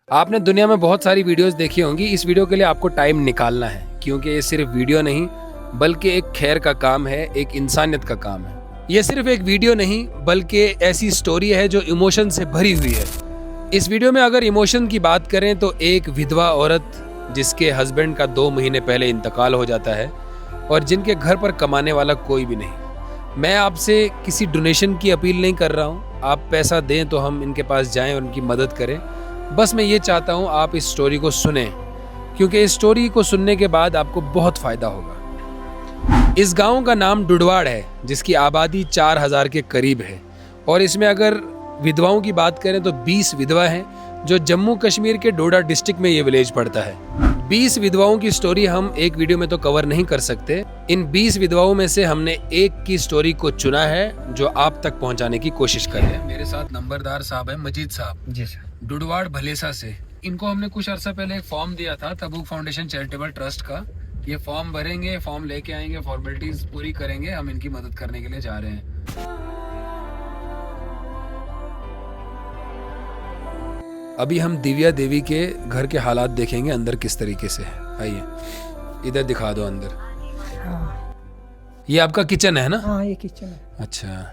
आपने दुनिया में बहुत सारी वीडियोस देखी होंगी, इस वीडियो के लिए आपको टाइम निकालना है, क्योंकि ये सिर्फ वीडियो नहीं बल्कि एक खैर का काम है, एक इंसानियत का काम है। ये सिर्फ एक वीडियो नहीं बल्कि ऐसी स्टोरी है जो इमोशन से भरी हुई है। इस वीडियो में अगर इमोशन की बात करें तो एक विधवा औरत जिसके हस्बैंड का 2 महीने पहले इंतकाल हो जाता है और जिनके घर पर कमाने वाला कोई भी नहीं। मैं आपसे किसी डोनेशन की अपील नहीं कर रहा हूँ, आप पैसा दें तो हम इनके पास जाएं और उनकी मदद करें। बस मैं ये चाहता हूँ आप इस स्टोरी को सुनें, क्योंकि इस स्टोरी को सुनने के बाद आपको बहुत फ़ायदा होगा। इस गांव का नाम डुडवाड़ है, जिसकी आबादी 4000 के करीब है और इसमें अगर विधवाओं की बात करें तो 20 विधवा हैं, जो जम्मू कश्मीर के डोडा डिस्ट्रिक्ट में ये विलेज पड़ता है। 20 विधवाओं की स्टोरी हम एक वीडियो में तो कवर नहीं कर सकते। इन 20 विधवाओं में से हमने एक की स्टोरी को चुना है जो आप तक पहुंचाने की कोशिश कर रहे हैं। मेरे साथ नंबरदार साहब है, मजीद साहब जी सर। डुडवाड़ भलेसा से। इनको हमने कुछ अर्सा पहले एक फॉर्म दिया था तबूक फाउंडेशन चैरिटेबल ट्रस्ट का। ये फॉर्म भरेंगे, फॉर्म लेके आएंगे, फॉर्मेलिटीज पूरी करेंगे, हम इनकी मदद करने के लिए जा रहे हैं। अभी हम दिव्या देवी के घर के हालात देखेंगे अंदर किस तरीके से है। आइए इधर दिखा दो अंदर। हाँ। ये आपका किचन है ना? हाँ, ये किचन है। अच्छा,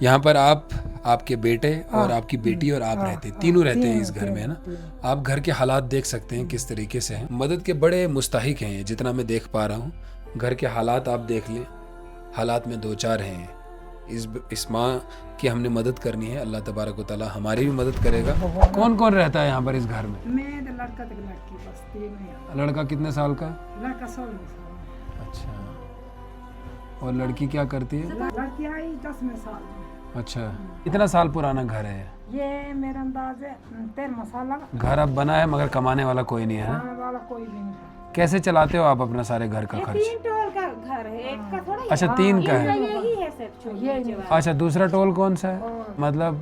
यहाँ पर आप, आपके बेटे और आपकी बेटी और आप रहते, तीनों रहते हैं इस घर में, है ना? आप घर के हालात देख सकते हैं किस तरीके से हैं। मदद के बड़े मुस्तहिक हैं ये, जितना मैं देख पा रहा हूँ। घर के हालात आप देख लें, हालात में 2-4 हैं। इस माँ की हमने मदद करनी है, अल्लाह तबारक व तआला हमारी भी मदद करेगा। कौन कौन रहता है यहाँ पर इस घर में? मैं लड़का तक लड़की बस 3 है। लड़का कितने साल का? लड़का 16 साल। अच्छा, और लड़की क्या करती है? लड़की आई 10वें साल में। अच्छा, कितना साल पुराना घर है ये मेरा अंदाज है 13 साल। घर अब बना है मगर कमाने वाला कोई नहीं है ना? कमाने वाला कोई भी नहीं है। कैसे चलाते हो आप अपना सारे घर का खर्च? 3 टोल का घर है, एक का थोड़ा ही। अच्छा, 3 का है। यही है सिर्फ छोटी वाला। अच्छा, दूसरा टोल कौन सा है? मतलब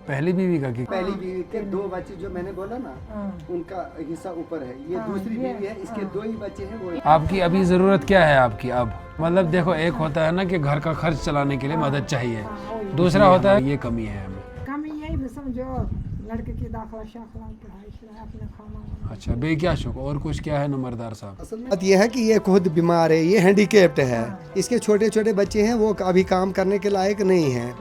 पहली बीवी का? पहली बीवी के 2 बच्चे जो मैंने बोला ना, उनका हिस्सा ऊपर है। ये दूसरी बीवी है, इसके 2 ही बच्चे हैं। वो आपकी अभी जरूरत क्या है आपकी अब? मतलब देखो, एक होता है ना कि घर का खर्च चलाने के लिए मदद चाहिए, दूसरा होता है ये कमी है हमें। कमी यही भी समझो, लड़के की दाखला शाखला पढ़ाई शढ़ाई अपने खाना। अच्छा, बे क्या शुक्र, और कुछ क्या है नंबरदार साहब? असल बात यह है कि ये खुद बीमार है, ये हैंडीकेप्ड है। इसके छोटे छोटे बच्चे हैं, वो अभी काम करने के लायक नहीं हैं।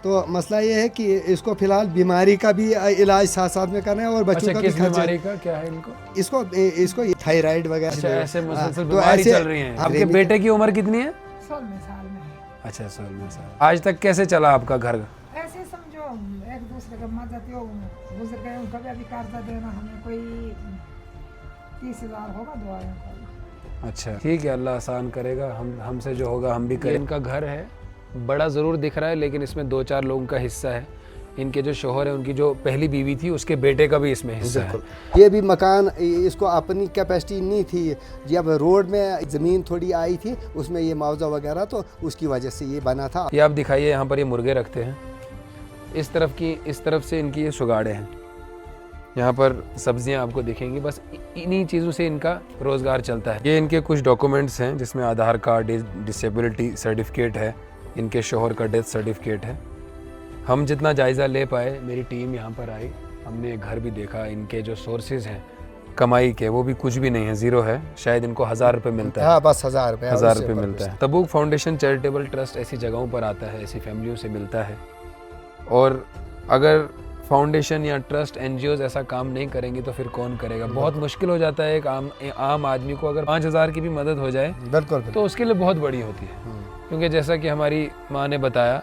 तो मसला ये है कि इसको फिलहाल बीमारी का भी इलाज साथ साथ में करना है और बच्चों का भी किस बीमारी का क्या है इनको? इसको थायराइड वगैरह। अच्छा, ऐसे मुसलसल बीमारी चल रही है। आपके बेटे की उम्र कितनी है? 16 साल में है। अच्छा, 16 साल। आज तक कैसे चला आपका घर? ऐसे समझो एक दूसरे का मदद हो, गुजर गए उनका भी अभी कर्जा देना हमें कोई 30,000 होगा दुआएं का। अच्छा, ठीक है, अल्लाह आसान करेगा। हमसे जो होगा हम भी करें। इनका घर है, बड़ा ज़रूर दिख रहा है, लेकिन इसमें 2-4 लोगों का हिस्सा है। इनके जो शोहर है, उनकी जो पहली बीवी थी, उसके बेटे का भी इसमें हिस्सा है। ये भी मकान, इसको अपनी कैपेसिटी नहीं थी। जब रोड में ज़मीन थोड़ी आई थी, उसमें ये मुआवजा वगैरह, तो उसकी वजह से ये बना था। ये आप दिखाइए, यहाँ पर ये मुर्गे रखते हैं। इस तरफ से इनकी ये सुगाड़े हैं। यहाँ पर सब्जियाँ आपको दिखेंगी। बस इन्हीं चीज़ों से इनका रोज़गार चलता है। ये इनके कुछ डॉक्यूमेंट्स हैं, जिसमें आधार कार्ड, डिसेबिलिटी सर्टिफिकेट है, इनके शोहर का डेथ सर्टिफिकेट है। हम जितना जायज़ा ले पाए, मेरी टीम यहाँ पर आई, हमने घर भी देखा। इनके जो सोर्सेज हैं कमाई के, वो भी कुछ भी नहीं है, ज़ीरो है। शायद इनको 1000 रुपये मिलता है। हाँ, बस 1000 रुपये मिलता है। तबूक फाउंडेशन चैरिटेबल ट्रस्ट ऐसी जगहों पर आता है, ऐसी फैमिलियों से मिलता है। और अगर फाउंडेशन या ट्रस्ट, एनजीओज ऐसा काम नहीं करेंगे तो फिर कौन करेगा? बहुत मुश्किल हो जाता है एक आम आदमी को। अगर 5000 की भी मदद हो जाए बिल्कुल तो उसके लिए बहुत बड़ी होती है। क्योंकि जैसा कि हमारी माँ ने बताया,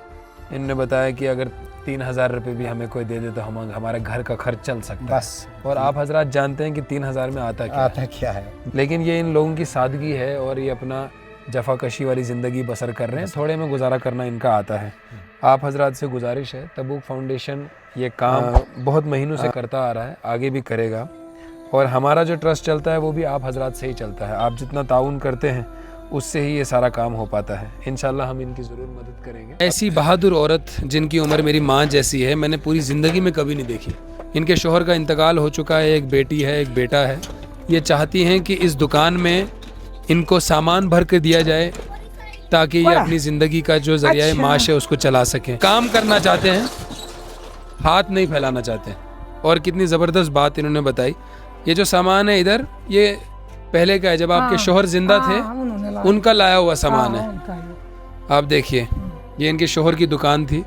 इनने बताया कि अगर 3000 रुपये भी हमें कोई दे दे तो हमारा घर का खर्च चल सकता है बस। और आप हजरात जानते हैं कि 3000 में आता क्या है। लेकिन ये इन लोगों की सादगी है और ये अपना जफाकशी वाली ज़िंदगी बसर कर रहे हैं। थोड़े में गुजारा करना इनका आता है। आप हजरात से गुजारिश है, तबूक फाउंडेशन ये काम बहुत महीनों से करता आ रहा है, आगे भी करेगा। और हमारा जो ट्रस्ट चलता है वो भी आप हजरात से ही चलता है। आप जितना ताउन करते हैं उससे ही ये सारा काम हो पाता है। इंशाल्लाह हम इनकी ज़रूर मदद करेंगे। ऐसी बहादुर औरत जिनकी उम्र मेरी माँ जैसी है, मैंने पूरी ज़िंदगी में कभी नहीं देखी। इनके शोहर का इंतकाल हो चुका है, एक बेटी है, एक बेटा है। ये चाहती हैं कि इस दुकान में इनको सामान भर के दिया जाए ताकि ये अपनी ज़िंदगी का जो जरिया माश है उसको चला सकें। काम करना चाहते हैं, हाथ नहीं फैलाना चाहते। और कितनी ज़बरदस्त बात इन्होंने बताई। ये जो सामान है इधर, ये पहले का है, जब आपके शोहर जिंदा थे उन्होंने लाया। उनका लाया हुआ सामान है। उनका ही। आप देखिए, ये इनके शोहर की दुकान थी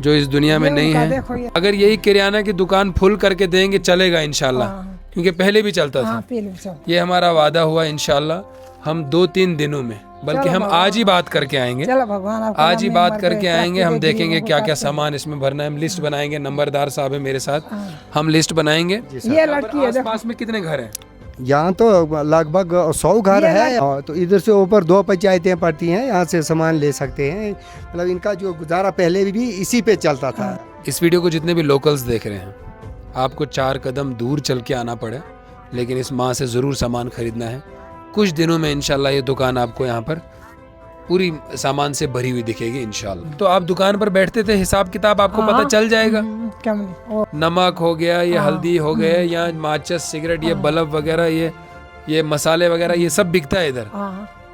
जो इस दुनिया में ये नहीं उनका देखो है। ये। अगर यही किराना की दुकान फुल करके देंगे चलेगा इंशाल्लाह, क्योंकि पहले भी चलता था। हाँ, पीलू सब। ये हमारा वादा हुआ इंशाल्लाह हम 2-3 दिनों में, बल्कि हम आज ही बात करके आएंगे, चलो भगवान आपको आज ही लंबी बात उम्र करके दे, आएंगे। हम तरक्की दे, देखेंगे गरीबों क्या को क्या तरक्की सामान इसमें भरना है। हम लिस्ट बनाएंगे, नंबरदार साहब है मेरे साथ, हम लिस्ट बनाएंगे। दे। ये लड़की है देखो। आसपास में कितने घर हैं? यहाँ तो लगभग 100 घर है, और तो इधर से ऊपर 2 पंचायतें पड़ती हैं, यहाँ से सामान ले सकते हैं। मतलब इनका जो गुजारा पहले भी इसी पे चलता था। इस वीडियो को जितने भी लोकल्स देख रहे हैं, आपको 4 कदम दूर चल के आना पड़े, लेकिन इस माँ से ज़रूर सामान खरीदना है। कुछ दिनों में इंशाल्लाह ये दुकान आपको यहाँ पर पूरी सामान से भरी हुई दिखेगी इंशाल्लाह। तो आप दुकान पर बैठते थे, हिसाब किताब आपको पता चल जाएगा। क्या नहीं और नमक हो गया, ये हल्दी हो गए, या माचिस, सिगरेट, ये बल्ब वगैरह, ये मसाले वगैरह, ये सब बिकता है इधर,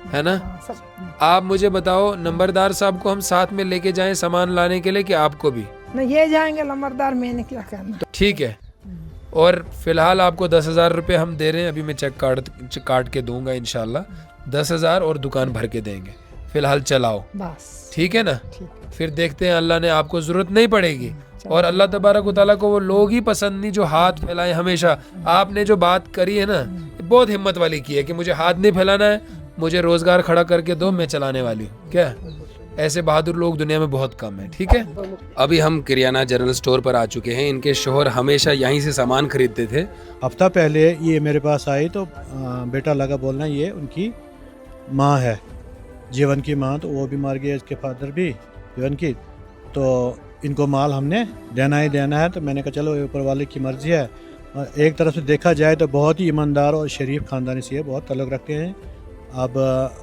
है ना? सब आप मुझे बताओ, नंबरदार साहब को हम साथ में लेके जाएं सामान लाने के लिए, कि आपको भी? नहीं, ये जाएंगे लंबरदार, मैंने क्या करना। तो ठीक है। और फिलहाल आपको 10,000 रुपये हम दे रहे हैं, अभी मैं चेक काट के दूंगा इंशाल्लाह। 10,000 और दुकान भर के देंगे। फिलहाल चलाओ, बस ठीक है ना? ठीक। फिर देखते हैं, अल्लाह ने आपको ज़रूरत नहीं पड़ेगी, और अल्लाह तबारक व तआला को वो लोग ही पसंद नहीं जो हाथ फैलाएं हमेशा। आपने जो बात करी है ना, बहुत हिम्मत वाली की है कि मुझे हाथ नहीं फैलाना है, मुझे रोज़गार खड़ा करके दो, मैं चलाने वाली हूँ। क्या ऐसे बहादुर लोग दुनिया में बहुत कम है, ठीक है? अभी हम किराना जनरल स्टोर पर आ चुके हैं। इनके शोहर हमेशा यहीं से सामान खरीदते थे। हफ्ता पहले ये मेरे पास आई तो बेटा लगा बोलना ये उनकी माँ है, जीवन की माँ, तो वो भी मर गई, इसके फादर भी जीवन की, तो इनको माल हमने देना ही देना है। तो मैंने कहा चलो ये ऊपर वाले की मर्ज़ी है। और एक तरफ से देखा जाए तो बहुत ही ईमानदार और शरीफ ख़ानदानी से बहुत तल्लुक़ रखते हैं। अब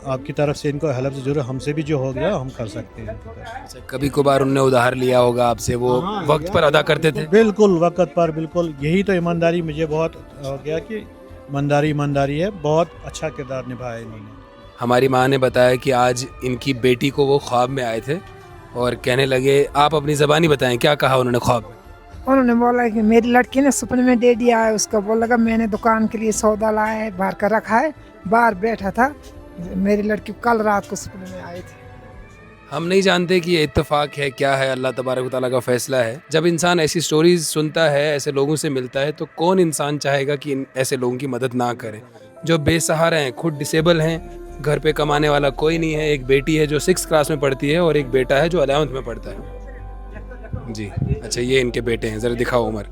आपकी तरफ से इनको हेल्प ज़रूर, हमसे भी जो हो गया हम कर सकते हैं। कभी कभार उनने उधार लिया होगा आपसे, वो वक्त पर अदा करते थे? बिल्कुल वक्त पर, बिल्कुल। यही तो ईमानदारी मुझे बहुत हो गया कि ईमानदारी है। बहुत अच्छा किरदार निभाया इन्होंने। हमारी माँ ने बताया कि आज इनकी बेटी को वो ख्वाब में आए थे और कहने लगे, आप अपनी ज़बानी बताएं, क्या कहा उन्होंने ख्वाब में? उन्होंने बोला कि मेरी लड़की ने सपने में दे दिया है, उसको बोला मैंने दुकान के लिए सौदा लाया है, भर कर रखा है, बाहर बैठा था, मेरी लड़की कल रात को सपने में आई थी। हम नहीं जानते कि ये इत्तेफाक है, क्या है, अल्लाह तबारक व तआला का फैसला है। जब इंसान ऐसी स्टोरीज सुनता है, ऐसे लोगों से मिलता है, तो कौन इंसान चाहेगा कि ऐसे लोगों की मदद ना करे, जो बेसहारा हैं, खुद डिसेबल हैं, घर पे कमाने वाला कोई नहीं है। एक बेटी है जो 6th क्लास में पढ़ती है, और एक बेटा है जो 11th में पढ़ता है। जी अच्छा, ये इनके बेटे हैं, ज़रा दिखाओ उमर।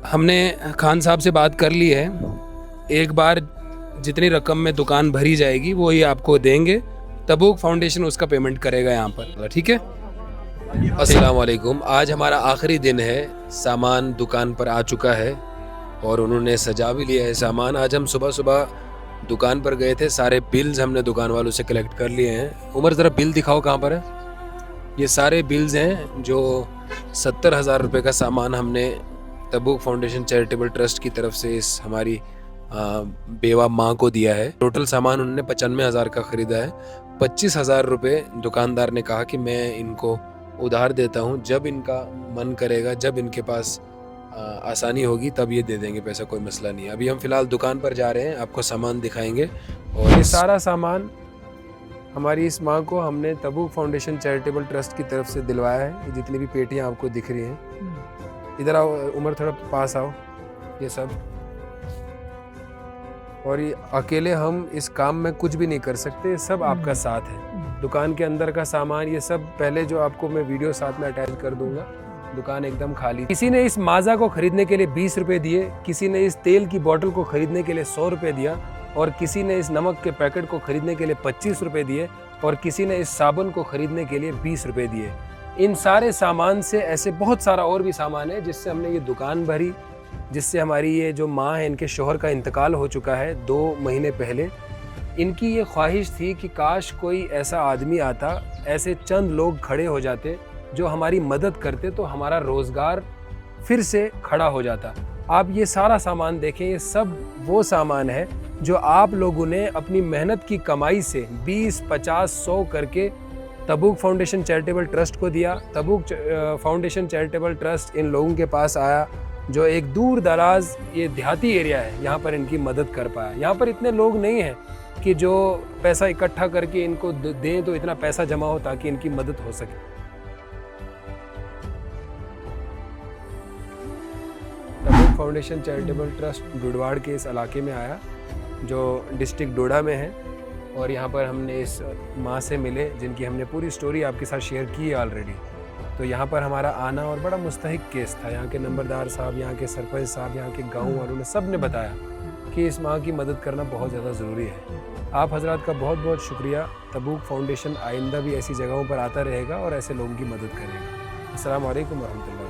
हमने खान साहब से बात कर ली है, एक बार जितनी रकम में दुकान भरी जाएगी वो ही आपको देंगे। तबूक फाउंडेशन उसका पेमेंट करेगा यहाँ पर, ठीक है? अस्सलाम वालेकुम। आज हमारा आखिरी दिन है, सामान दुकान पर आ चुका है और उन्होंने सजा भी लिया है सामान। आज हम सुबह सुबह दुकान पर गए थे, सारे बिल्स हमने दुकान वालों से कलेक्ट कर लिए हैं। उमर ज़रा बिल दिखाओ, कहाँ पर है? ये सारे बिल्स हैं जो 70,000 रुपये का सामान हमने तबूक फाउंडेशन चैरिटेबल ट्रस्ट की तरफ से इस हमारी बेवा माँ को दिया है। टोटल सामान उन्होंने 95,000 का ख़रीदा है। 25,000 रुपये दुकानदार ने कहा कि मैं इनको उधार देता हूँ, जब इनका मन करेगा, जब इनके पास आसानी होगी तब ये दे देंगे पैसा, कोई मसला नहीं है। अभी हम फ़िलहाल दुकान पर जा रहे हैं, आपको सामान दिखाएंगे। और ये सारा सामान हमारी इस माँ को हमने तबूक फाउंडेशन चैरिटेबल ट्रस्ट की तरफ से दिलवाया है। ये जितनी भी पेटियाँ आपको दिख रही हैं, इधर आओ उमर, थोड़ा पास आओ, ये सब। और ये अकेले हम इस काम में कुछ भी नहीं कर सकते, सब आपका साथ है। दुकान के अंदर का सामान ये सब पहले जो आपको मैं वीडियो साथ में अटैच कर दूंगा। दुकान एकदम खाली। किसी ने इस माज़ा को खरीदने के लिए 20 रुपये दिए, किसी ने इस तेल की बोतल को खरीदने के लिए 100 रुपये दिया, और किसी ने इस नमक के पैकेट को खरीदने के लिए 25 रुपये दिए, और किसी ने इस साबुन को खरीदने के लिए 20 रुपये दिए। इन सारे सामान से ऐसे बहुत सारा और भी सामान है जिससे हमने ये दुकान भरी, जिससे हमारी ये जो माँ है, इनके शोहर का इंतकाल हो चुका है 2 महीने पहले। इनकी ये ख्वाहिश थी कि काश कोई ऐसा आदमी आता, ऐसे चंद लोग खड़े हो जाते जो हमारी मदद करते, तो हमारा रोज़गार फिर से खड़ा हो जाता। आप ये सारा सामान देखें, ये सब वो सामान है जो आप लोगों ने अपनी मेहनत की कमाई से 20, 50, 100 करके तबूक फाउंडेशन चैरिटेबल ट्रस्ट को दिया। तबूक फाउंडेशन चैरिटेबल ट्रस्ट इन लोगों के पास आया जो एक दूर दराज ये देहाती एरिया है, यहाँ पर इनकी मदद कर पाया। यहाँ पर इतने लोग नहीं हैं कि जो पैसा इकट्ठा करके इनको दें तो इतना पैसा जमा हो ताकि इनकी मदद हो सके। तबूक फाउंडेशन चैरिटेबल ट्रस्ट डुडवाड़ के इस इलाके में आया जो डिस्ट्रिक्ट डोडा में है, और यहाँ पर हमने इस माँ से मिले जिनकी हमने पूरी स्टोरी आपके साथ शेयर की है ऑलरेडी। तो यहाँ पर हमारा आना और बड़ा मुस्तहिक केस था। यहाँ के नंबरदार साहब, यहाँ के सरपंच साहब, यहाँ के गाँव वालों ने सब ने बताया कि इस माँ की मदद करना बहुत ज़्यादा ज़रूरी है। आप हजरात का बहुत बहुत शुक्रिया। तबूक फाउंडेशन आइंदा भी ऐसी जगहों पर आता रहेगा और ऐसे लोगों की मदद करेगा। अस्सलाम वालेकुम रहमतुल्लाह।